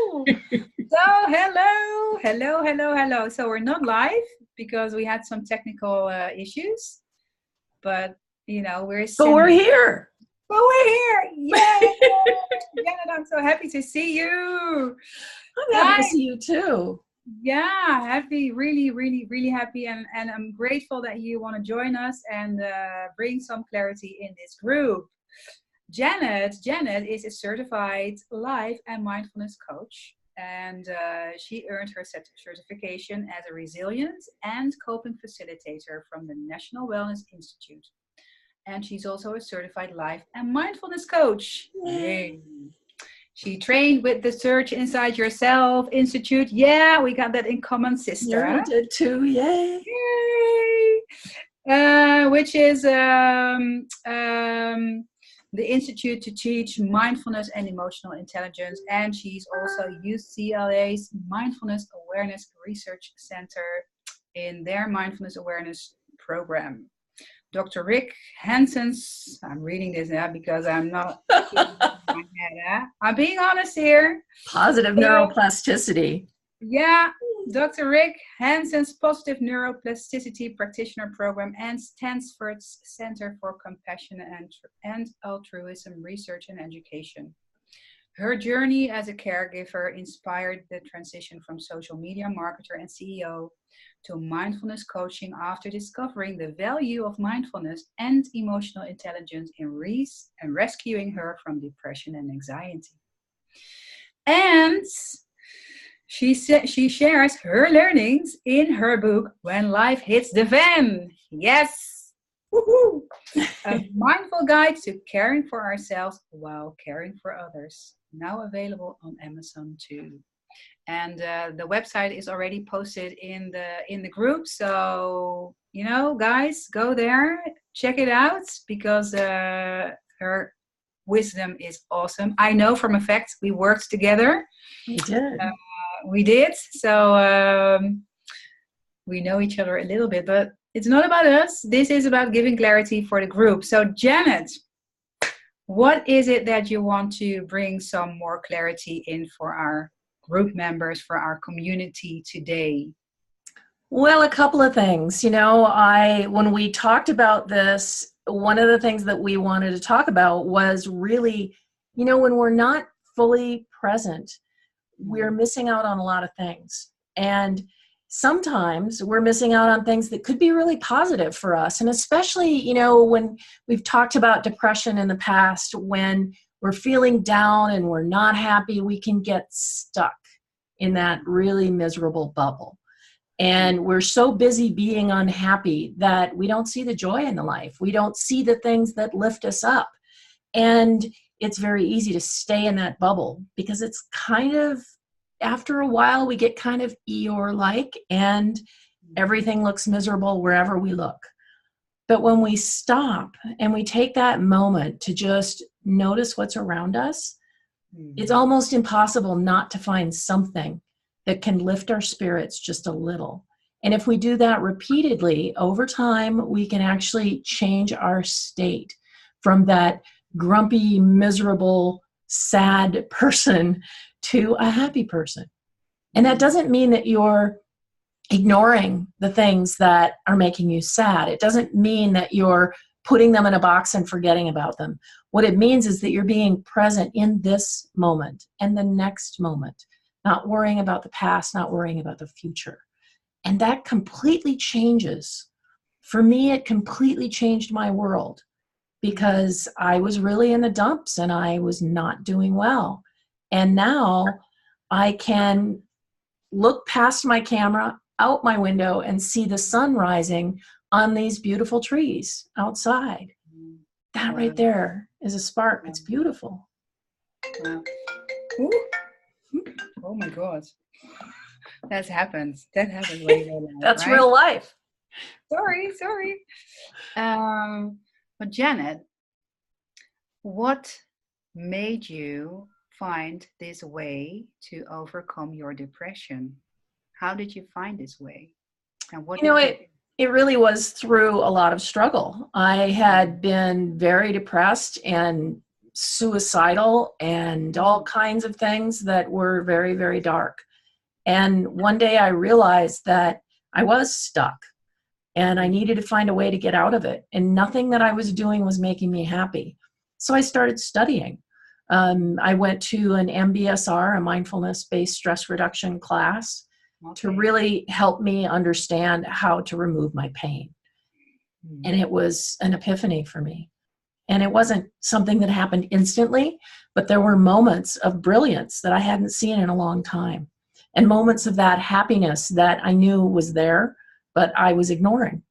So, hello. So we're not live because we had some technical issues, but we're But we're sending. here. But we're here! Yay! Janet, I'm so happy to see you. I'm happy to Guys, see you too. yeah, happy, really, really, really happy, and I'm grateful that you want to join us and bring some clarity in this group. Janet is a certified life and mindfulness coach, and she earned her certification as a resilience and coping facilitator from the National Wellness Institute. And she's also a certified life and mindfulness coach. Yay. She trained with the Search Inside Yourself Institute. Yeah, we got that in common, sister. Yeah, we did too. Yay. Yay! Which is the Institute to Teach Mindfulness and Emotional Intelligence. And she's also UCLA's Mindfulness Awareness Research Center in their Mindfulness Awareness program. Dr. Rick Hansen's, I'm reading this now because I'm not my head, I'm being honest here. Positive neuroplasticity. Yeah, Dr. Rick Hansen's Positive Neuroplasticity Practitioner Program and Stanford's Center for Compassion and Altruism Research and Education. Her journey as a caregiver inspired the transition from social media marketer and CEO to mindfulness coaching after discovering the value of mindfulness and emotional intelligence in rescuing her from depression and anxiety. And she shares her learnings in her book, When Life Hits the Fan. Yes! Woohoo! A mindful guide to caring for ourselves while caring for others. Now available on Amazon too. And the website is already posted in the group. So, guys, go there, check it out because her wisdom is awesome. I know from a fact we worked together. We did. We did. So we know each other a little bit, but it's not about us. This is about giving clarity for the group. So, Janet, what is it that you want to bring some more clarity in for our group members, for our community today? Well, a couple of things. When we talked about this, one of the things that we wanted to talk about was really, when we're not fully present, we're missing out on a lot of things. And sometimes we're missing out on things that could be really positive for us. And especially, when we've talked about depression in the past, when we're feeling down and we're not happy, we can get stuck in that really miserable bubble. And we're so busy being unhappy that we don't see the joy in the life. We don't see the things that lift us up. And it's very easy to stay in that bubble because it's kind of, after a while, we get kind of Eeyore-like and everything looks miserable wherever we look. But when we stop and we take that moment to just notice what's around us, it's almost impossible not to find something that can lift our spirits just a little. And if we do that repeatedly over time, we can actually change our state from that grumpy, miserable, sad person to a happy person. And that doesn't mean that you're ignoring the things that are making you sad. It doesn't mean that you're putting them in a box and forgetting about them. What it means is that you're being present in this moment and the next moment, not worrying about the past, not worrying about the future. And that completely changes. For me, it completely changed my world because I was really in the dumps and I was not doing well. And now I can look past my camera, out my window, and see the sun rising on these beautiful trees outside. That right there is a spark. It's beautiful. Wow. Oh my God. That happens. That happens when you're alive, That's right? real life. Sorry. But Janet, what made you find this way to overcome your depression? How did you find this way? And what it really was through a lot of struggle. I had been very depressed and suicidal and all kinds of things that were very, very dark. And one day I realized that I was stuck and I needed to find a way to get out of it. And nothing that I was doing was making me happy. So I started studying. I went to an MBSR, a mindfulness-based stress reduction class, to really help me understand how to remove my pain. And it was an epiphany for me. And it wasn't something that happened instantly, but there were moments of brilliance that I hadn't seen in a long time. And moments of that happiness that I knew was there, but I was ignoring.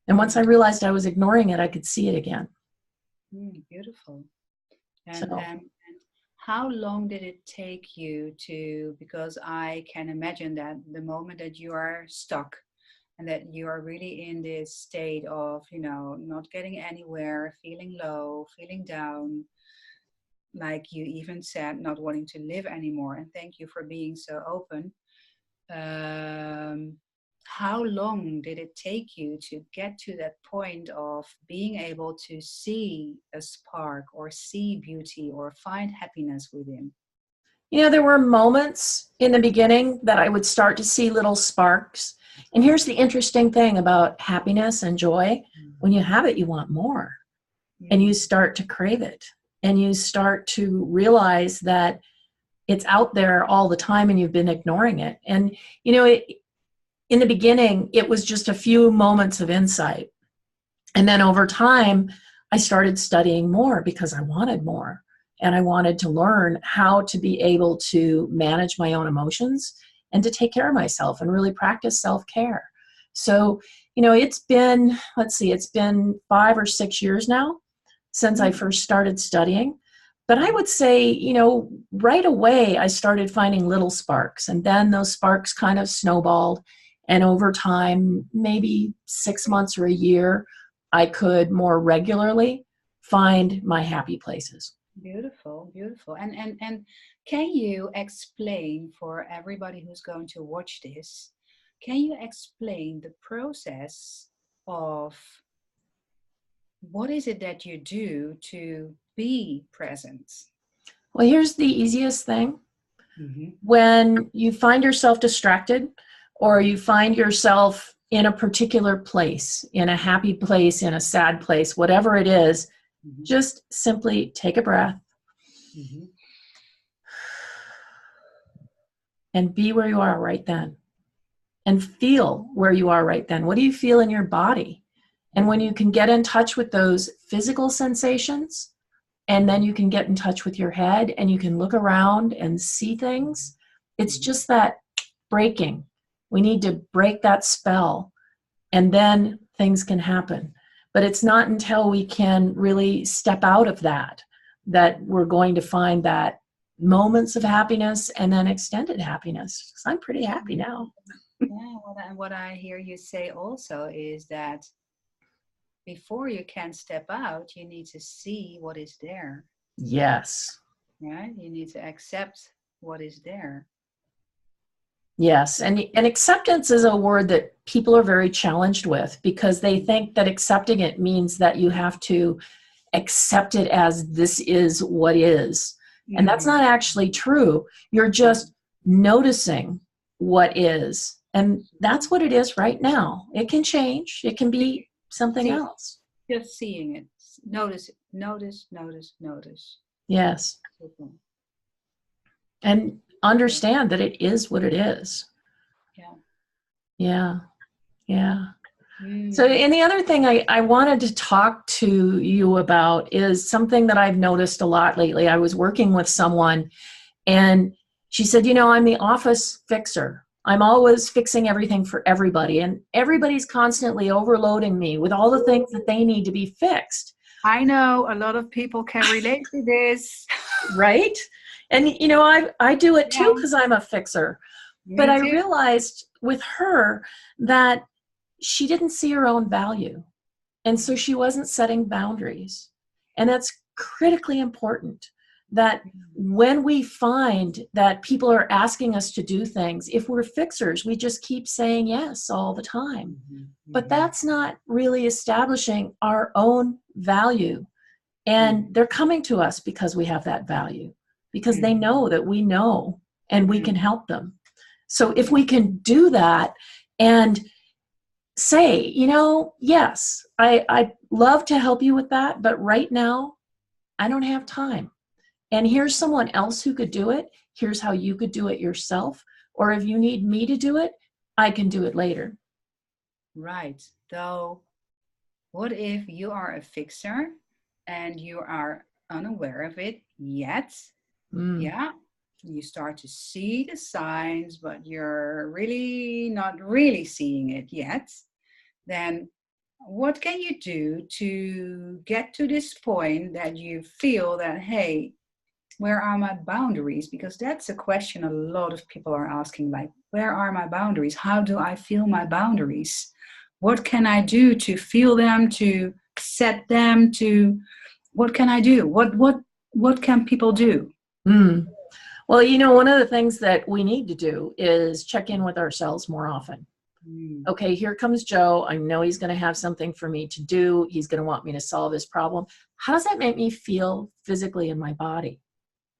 And once I realized I was ignoring it, I could see it again. Beautiful. And how long did it take you to, because I can imagine that the moment that you are stuck and that you are really in this state of, not getting anywhere, feeling low, feeling down, like you even said, not wanting to live anymore. And thank you for being so open. How long did it take you to get to that point of being able to see a spark or see beauty or find happiness within? There were moments in the beginning that I would start to see little sparks. And here's the interesting thing about happiness and joy. When you have it, you want more. And you start to crave it. And you start to realize that it's out there all the time and you've been ignoring it. And, in the beginning, it was just a few moments of insight. And then over time, I started studying more because I wanted more. And I wanted to learn how to be able to manage my own emotions and to take care of myself and really practice self-care. So, it's been 5 or 6 years now since I first started studying. But I would say, right away, I started finding little sparks. And then those sparks kind of snowballed. And over time, maybe 6 months or a year, I could more regularly find my happy places. Beautiful, beautiful. And can you explain for everybody who's going to watch this, can you explain the process of what is it that you do to be present? Well, here's the easiest thing. When you find yourself distracted or you find yourself in a particular place, in a happy place, in a sad place, whatever it is, just simply take a breath and be where you are right then. And feel where you are right then. What do you feel in your body? And when you can get in touch with those physical sensations, and then you can get in touch with your head and you can look around and see things, it's just that breaking. We need to break that spell, and then things can happen. But it's not until we can really step out of that we're going to find that moments of happiness and then extended happiness. Because I'm pretty happy now. Yeah, what I hear you say also is that before you can step out, you need to see what is there. Yes. Right? You need to accept what is there. Yes, and acceptance is a word that people are very challenged with because they think that accepting it means that you have to accept it as this is what is. And that's not actually true. You're just noticing what is. And that's what it is right now. It can change. It can be something else. Just seeing it. Notice it. Notice. Yes. And understand that it is what it is. Yeah. So, and the other thing I wanted to talk to you about is something that I've noticed a lot lately. I was working with someone and she said, I'm the office fixer. I'm always fixing everything for everybody, and everybody's constantly overloading me with all the things that they need to be fixed. I know a lot of people can relate to this. Right? And, I do it too because I'm a fixer. But I realized with her that she didn't see her own value. And so she wasn't setting boundaries. And that's critically important, that when we find that people are asking us to do things, if we're fixers, we just keep saying yes all the time. But that's not really establishing our own value. And they're coming to us because we have that value, because they know that we know and we can help them. So if we can do that and say, yes, I'd love to help you with that, but right now I don't have time. And here's someone else who could do it. Here's how you could do it yourself. Or if you need me to do it, I can do it later. Right. Though, what if you are a fixer and you are unaware of it yet? Yeah. You start to see the signs, but you're really not really seeing it yet. Then what can you do to get to this point that you feel that, hey, where are my boundaries? Because that's a question a lot of people are asking, like, where are my boundaries? How do I feel my boundaries? What can I do to feel them, to set them, to what can I do? What can people do? Well, one of the things that we need to do is check in with ourselves more often. Okay, here comes Joe. I know he's going to have something for me to do. He's going to want me to solve his problem. How does that make me feel physically in my body?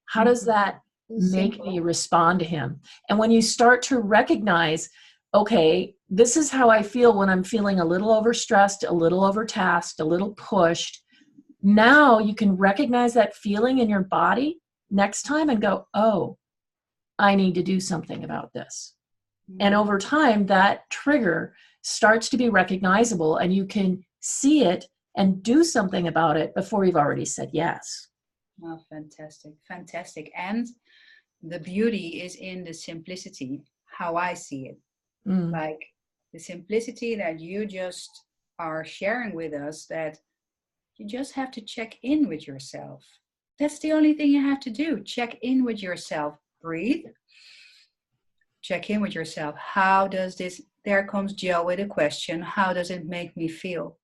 How does that make me respond to him? And when you start to recognize, okay, this is how I feel when I'm feeling a little overstressed, a little overtasked, a little pushed. Now you can recognize that feeling in your body next time and go, oh, I need to do something about this. And over time, that trigger starts to be recognizable and you can see it and do something about it before you've already said yes. Oh, fantastic. Fantastic. And the beauty is in the simplicity, how I see it. Like the simplicity that you just are sharing with us, that you just have to check in with yourself. That's the only thing you have to do. Check in with yourself. Breathe. Check in with yourself. How does this, there comes Joe with a question. How does it make me feel?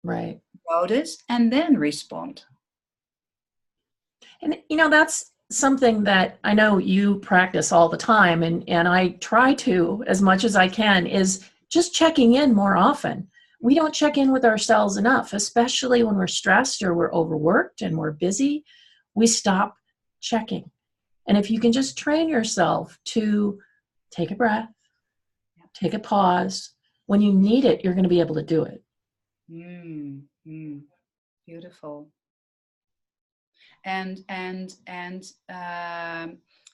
Right. Notice and then respond. And, that's something that I know you practice all the time. And I try to, as much as I can, is just checking in more often. We don't check in with ourselves enough, especially when we're stressed or we're overworked and we're busy. We stop checking. And if you can just train yourself to take a breath, take a pause, when you need it, you're going to be able to do it. Beautiful. And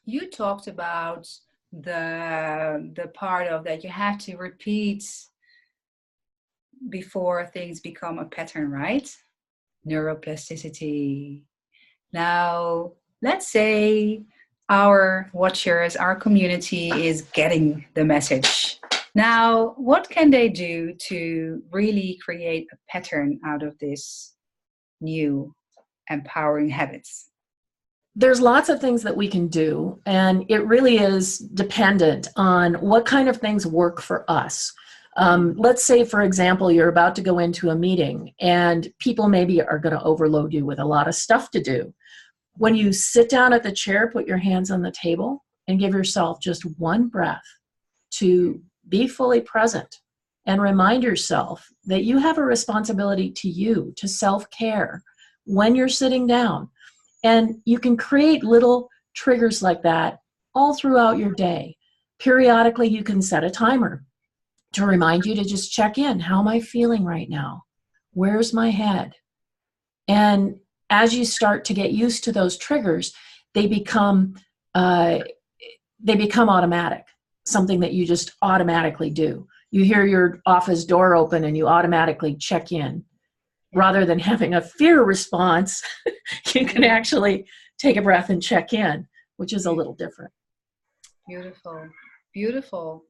you talked about the part of that you have to repeat before things become a pattern, right? Neuroplasticity. Now, let's say our watchers, our community is getting the message. Now, what can they do to really create a pattern out of this new empowering habits? There's lots of things that we can do, and it really is dependent on what kind of things work for us. Let's say, for example, you're about to go into a meeting and people maybe are going to overload you with a lot of stuff to do. When you sit down at the chair, put your hands on the table and give yourself just one breath to be fully present and remind yourself that you have a responsibility to you, to self-care when you're sitting down. And you can create little triggers like that all throughout your day. Periodically, you can set a timer to remind you to just check in. How am I feeling right now? Where's my head? And as you start to get used to those triggers, they become automatic, something that you just automatically do. You hear your office door open and you automatically check in. Rather than having a fear response, you can actually take a breath and check in, which is a little different. Beautiful, beautiful.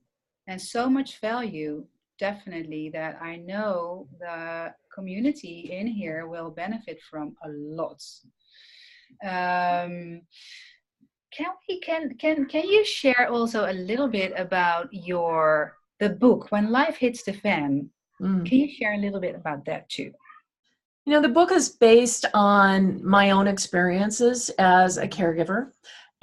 And so much value, definitely, that I know the community in here will benefit from a lot. Can you share also a little bit about the book, When Life Hits the Fan? Can you share a little bit about that too? The book is based on my own experiences as a caregiver.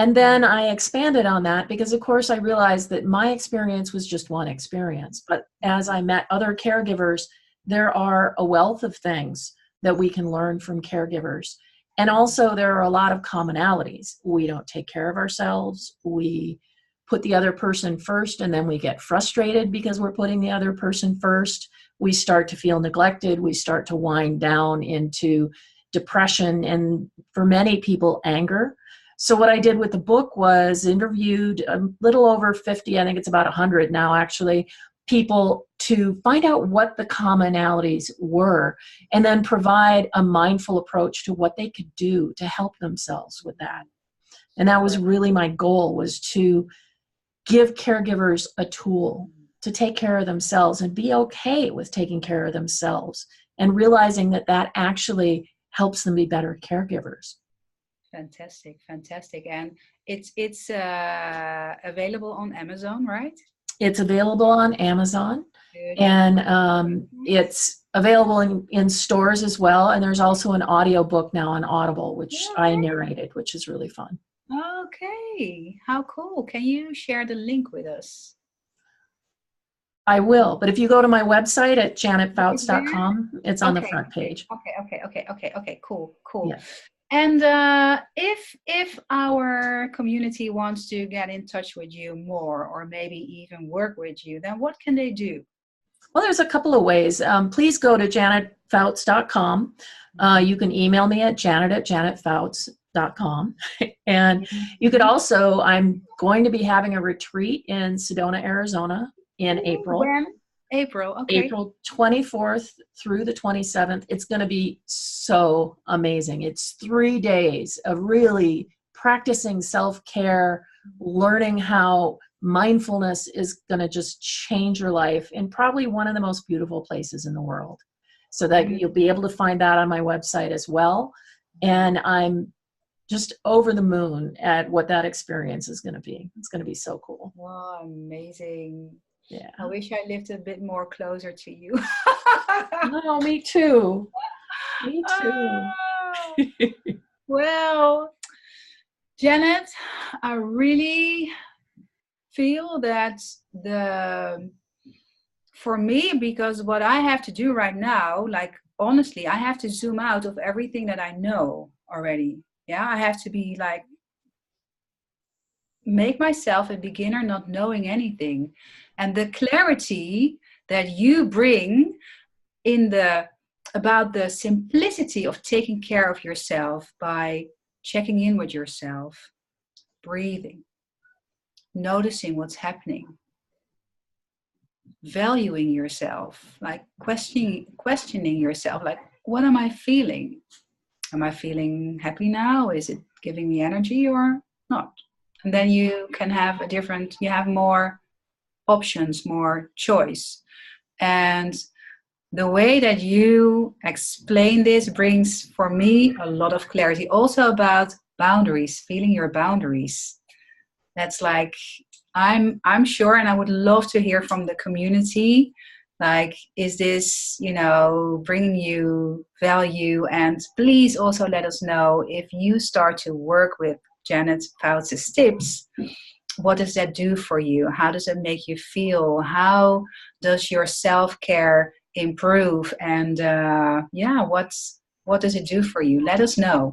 And then I expanded on that because, of course, I realized that my experience was just one experience. But as I met other caregivers, there are a wealth of things that we can learn from caregivers. And also there are a lot of commonalities. We don't take care of ourselves. We put the other person first, and then we get frustrated because we're putting the other person first. We start to feel neglected. We start to wind down into depression, and for many people, anger. So what I did with the book was interviewed a little over 50, I think it's about 100 now actually, people to find out what the commonalities were, and then provide a mindful approach to what they could do to help themselves with that. And that was really my goal, was to give caregivers a tool to take care of themselves and be okay with taking care of themselves, and realizing that that actually helps them be better caregivers. Fantastic, fantastic. And it's available on Amazon, right? It's available on Amazon. Good. And it's available in stores as well. And there's also an audio book now on Audible, which I narrated, which is really fun. Okay, how cool. Can you share the link with us? I will, but if you go to my website at janetfouts.com, it's on the front page. Okay, cool. Yeah. And if our community wants to get in touch with you more, or maybe even work with you, then what can they do? Well, there's a couple of ways. Please go to janetfouts.com. You can email me at janet@janetfouts.com. And you could also, I'm going to be having a retreat in Sedona, Arizona in April. When? April, okay. April 24th through the 27th. It's going to be so amazing. It's 3 days of really practicing self-care, learning how mindfulness is going to just change your life in probably one of the most beautiful places in the world. So that you'll be able to find that on my website as well. And I'm just over the moon at what that experience is going to be. It's going to be so cool. Wow, amazing. Yeah. I wish I lived a bit more closer to you. No, me too. Me too. Well, Janet, I really feel that for me, because what I have to do right now, like honestly, I have to zoom out of everything that I know already. Yeah, I have to be like, make myself a beginner not knowing anything. And the clarity that you bring about the simplicity of taking care of yourself by checking in with yourself, breathing, noticing what's happening, valuing yourself, like questioning yourself, like, what am I feeling? Am I feeling happy now? Is it giving me energy or not? And then you can have you have more options, more choice. And the way that you explain this brings for me a lot of clarity, also about boundaries, feeling your boundaries. That's like, I'm sure, and I would love to hear from the community, like, is this, bringing you value? And please also let us know, if you start to work with Janet Fouts' tips, what does that do for you? How does it make you feel? How does your self-care improve? And what does it do for you? Let us know.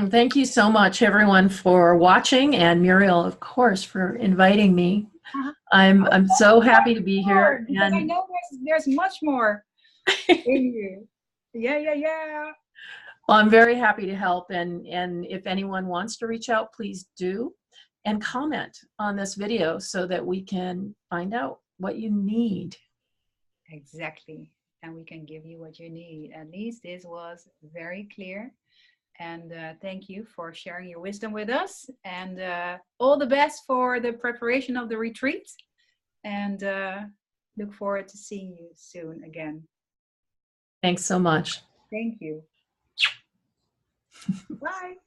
Thank you so much, everyone, for watching, and Muriel, of course, for inviting me. I'm so happy to be here. And I know there's much more in you. Yeah. Well, I'm very happy to help, and if anyone wants to reach out, please do, and comment on this video so that we can find out what you need. Exactly, and we can give you what you need. At least this was very clear. And thank you for sharing your wisdom with us. And all the best for the preparation of the retreat. And look forward to seeing you soon again. Thanks so much. Thank you. Bye.